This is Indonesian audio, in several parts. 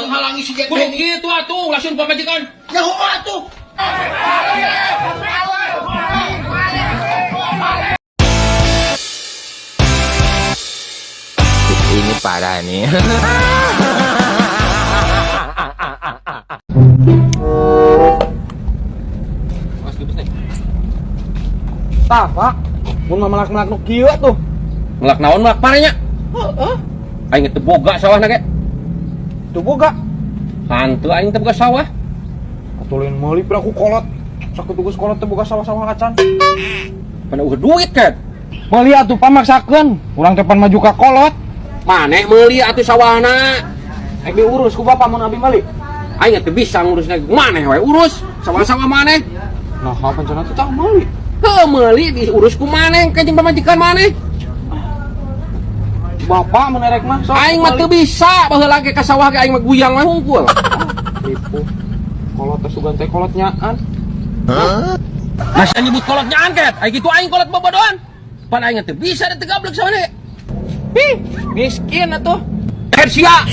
menghalangi si Jack Kudu Benny. gitu atuh, langsung pamajikan. Ya hukum atuh. Ini parah nih. Tah, Pak. Mun melak-melak nu kieu tuh. Melak naon melak parenya? Heeh. Aing teu boga sawahna ge. Tuh boga. Hanteu aing teu boga sawah. Atulin meuli pira ku kolot. Sakutugus kolot teh boga sawah-sawah acan. Pada eueuh duit kan. Meuli atuh pamaksakeun. Urang teh pan maju ka kolot. Maneh meuli atuh sawahna. Rek diurus ku bapak mun abi meuli. Aing teu bisa ngurusna maneh we urus sawah-sawah maneh. Nah, pancana teh tah meuli. Heuh meuli diurus ku maneh ka jeung pamajikan maneh. Bapak menerek mah sok. Aing mah teu bisa baheula ge ka sawah ge aing mah guyang mah hungkul. Tipu. Kolot teh sugan teh kolot nyaan. Masih nyebut kolot nyaan ket. Ai kitu aing kolot bobodohan. Pan aing teu bisa da teu gablek sawahna. Ih, miskin atuh. Hersia.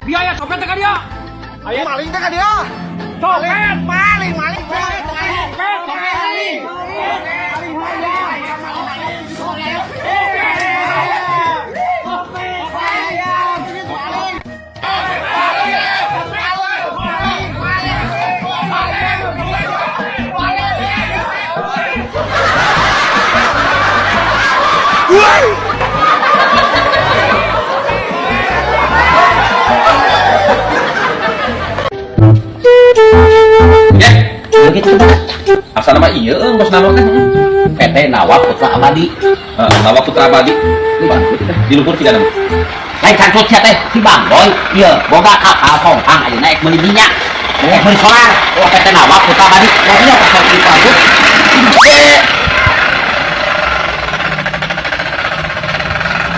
Biaya copet teh ka dia. Ayo maling teh ka dia. Copet. Maling. Ya, begitu. Asal nama ieu bos nama teh. PT Nawab Putra Abadi. Nawab Putra Abadi. Di luhur tiga nama. Lain cangcut sia teh si Bang Boy ieu boga kapal pompang ayeuna naik meuli minyak naik meuli solar PT Nawab Putra Abadi mobilnya pasal di pabrik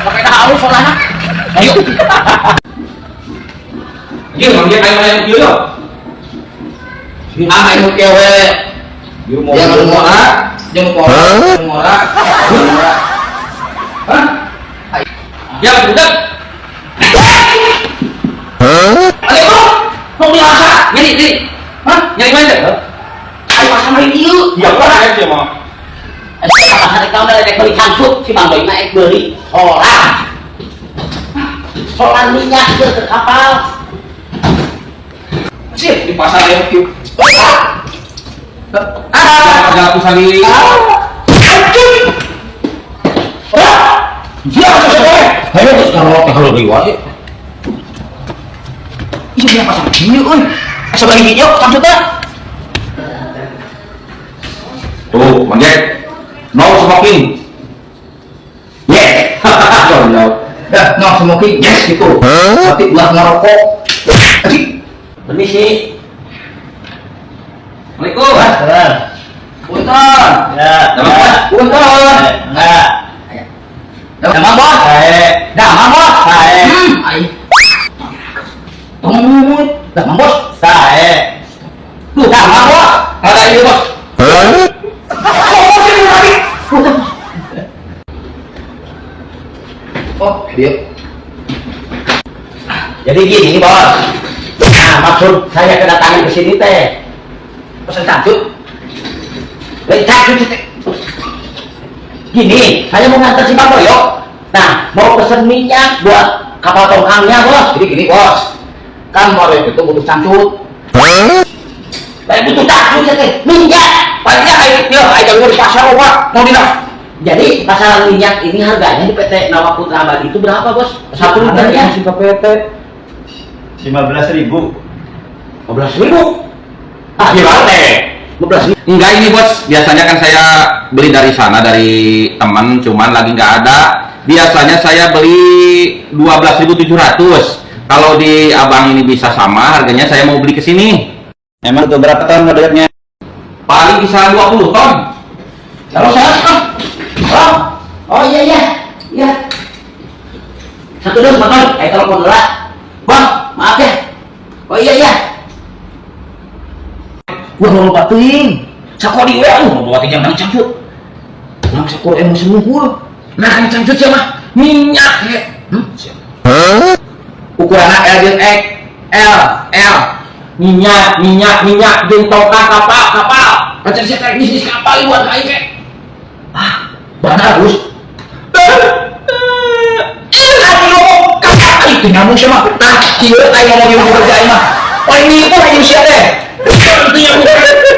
pakai dah halus solarna ayo Ieu mangge aya ieu yo. ah ayo kewe jangan mora Hah? Ya budak. ayo mau biasa jadi Hah? Nyari mana? ayo pasang lagi ieu Ya ora ya mah. pasang kau udah naik beli cangcut si Bang Boy naik beli solar minyak ke kapal Sih di pasar ya. Ada aku sali. Dia ayo terus kalau riwayat iya dia pasang gini oi asa balik hijau maksudnya Tuh, mangge. No smoking. yes Ya, no smoking yes gitu tapi buat ngerokok permisi Assalamualaikum. punten ya punten enggak Damang bos Damang bos tunggu Damang bos tuh Damang bos Ada ieu, Bos. oh dia jadi gini bos nah maksud saya kedatangan ke sini teh pesan cangcut gini saya mau ngantar si Bang Boyo nah mau pesen minyak buat kapal tongkangnya bos. Jadi gini bos, kan Morek itu butuh cangcut. Saya butuh cangcut ya teh, minyak. Paling ayo jangan di pasar pak, mau dinas. Jadi pasaran minyak ini harganya di PT Nawa Putra Abadi itu berapa bos? 1 liternya? Si PT 15.000. 15.000. Ah gimana teh? 15.000. Enggak ini bos, biasanya kan saya beli dari sana dari teman, cuman lagi nggak ada. Biasanya saya beli 12.700. Kalau di abang ini bisa sama harganya, saya mau beli ke sini. Emang tuh berapa ton modelnya? Paling bisa 20 ton. Kalau saya oh iya. Satu dong betul, telepon dulu. Bang, maaf ya. Oh iya. Gua mau lupa ting. Sakodi we mau bawa ting yang cangcut. Nang sakor emosi ngumpul. Nah kan cangcut siapa mah minyak ya. Ukuran L jeung X. L. Minyak jeung tongkang kapal. Pacar saya teknis di kapal buat kain kek. Bagus. Itu nyambung sama kieu aya ngomong yang kerja mah. Oh ini itu aja sia teh. Itu yang berapa?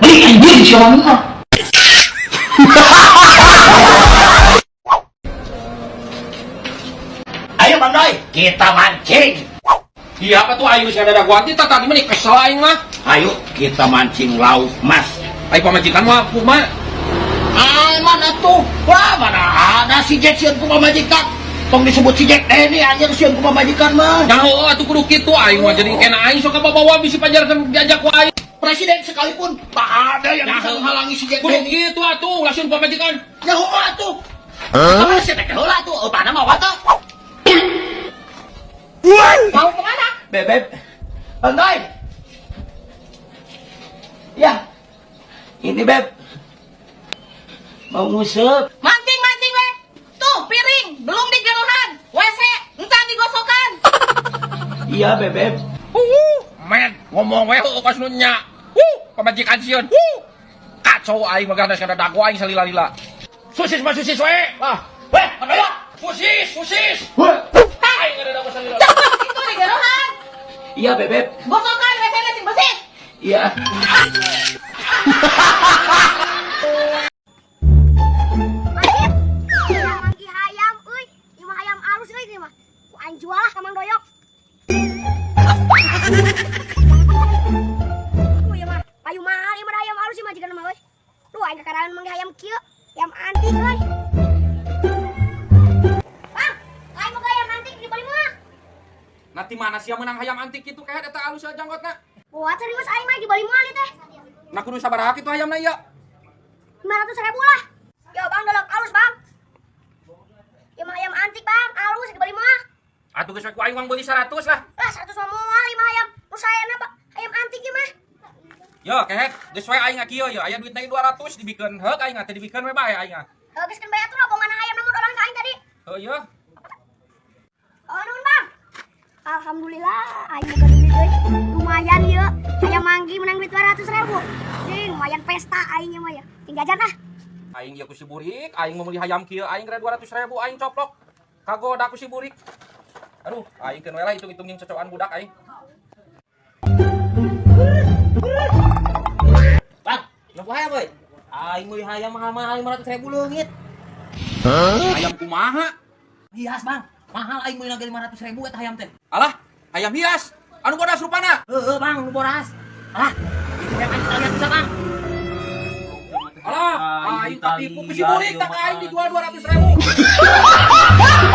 Beli anjing sia mah. Ayo Bang Doi, kita mancing. Iya apa tuh ayo sih ada gua kita tadi mah kesel aing mah. Ayo kita mancing lauk mas. Ayo pamajikan mah kumaha? Mana tuh? Wah, mana ada si Jack sieun ku pamajikan. Tong disebut si Jack ini anjir sieun ku pamajikan mah. Nyaho atuh kudu kitu aing mah jadi kena aing sok bawa bisi pajarkan diajak ku aing. Presiden sekalipun tak ada yang bisa menghalangi si Jack Kudu ini. kitu atuh langsung pamajikan. Nyaho atuh. Hah? Si Jack heula tuh, upana mah wae. Mau kemana? Bebeb. Andai. Ya. Ini Beb. Mau ngusep. Mancing we. Tuh piring belum digeluhan. WC entar digosokan. Iya Bebeb. Men ngomong we ka nya. Pamajikan sieun. Kacau aing mah ganas kada dago aing salila-lila. Susis we. Lah. Weh, apa ya? Susis. Aing kada dago salila. Cepet itu digeluhan. Iya Bebeb. Gosokan WC-nya sing bersih. Iya. Mangki hayam euy. Ieu mah hayam alus euy ieu mah. Ku anjual lah ka Mang Doyok. Ieu mah payu mahal ieu mah hayam alus ieu mah jiga mah euy. Duh aing kakarangan mangki hayam kieu. Hayam antik euy. Bang, aing mau hayam antik dibeli mah. Nanti mana sih yang menang hayam antik itu kayak eta alus janggotna. Buat serius aing mah dibeli mah ieu teh. Nah kudu sabaraha kitu hayamna ieu? 500.000 lah. Yo bang, dolok alus bang. Ieu mah ayam antik bang, alus dibeli mah. Atuh geus ku aing uang beli 100 lah. Lah 100 mah moal ieu mah ayam. Nu sayana ayam antik ieu mah. Yo kehet, geus wae aing kieu yo, aya duit lagi 200 dibikeun heuk aing teh dibikeun we bae aing. Geus kan bayar tuh rombongan ayam namun orang ka aing tadi. Heuh yo. Oh nuhun bang. Alhamdulillah aing boga duit euy. Lumayan ieu. Ayam manggi menang duit 200.000. Ding, lumayan pesta aing ieu mah ya. Ting jajan lah. Aing ieu ku si burik, aing mau meuli hayam kieu aing gara 200.000 aing coplok. Kagoda ku si burik. Aduh, aing keun we lah hitung-hitung jeung cocokan budak aing. Bang, nopo hayam boy? Aing meuli hayam mahal-mahal 500.000 leungit. Hayam kumaha? Hias bang, mahal aing meuli lagi 500.000 eta hayam teh. Alah, hayam hias. Anu bodas rupana. Heeh bang, nu boras. Alah, itu hayam antik kalian bisa bang. Alah, aing katipu ku si burik tak aing dijual 200.000.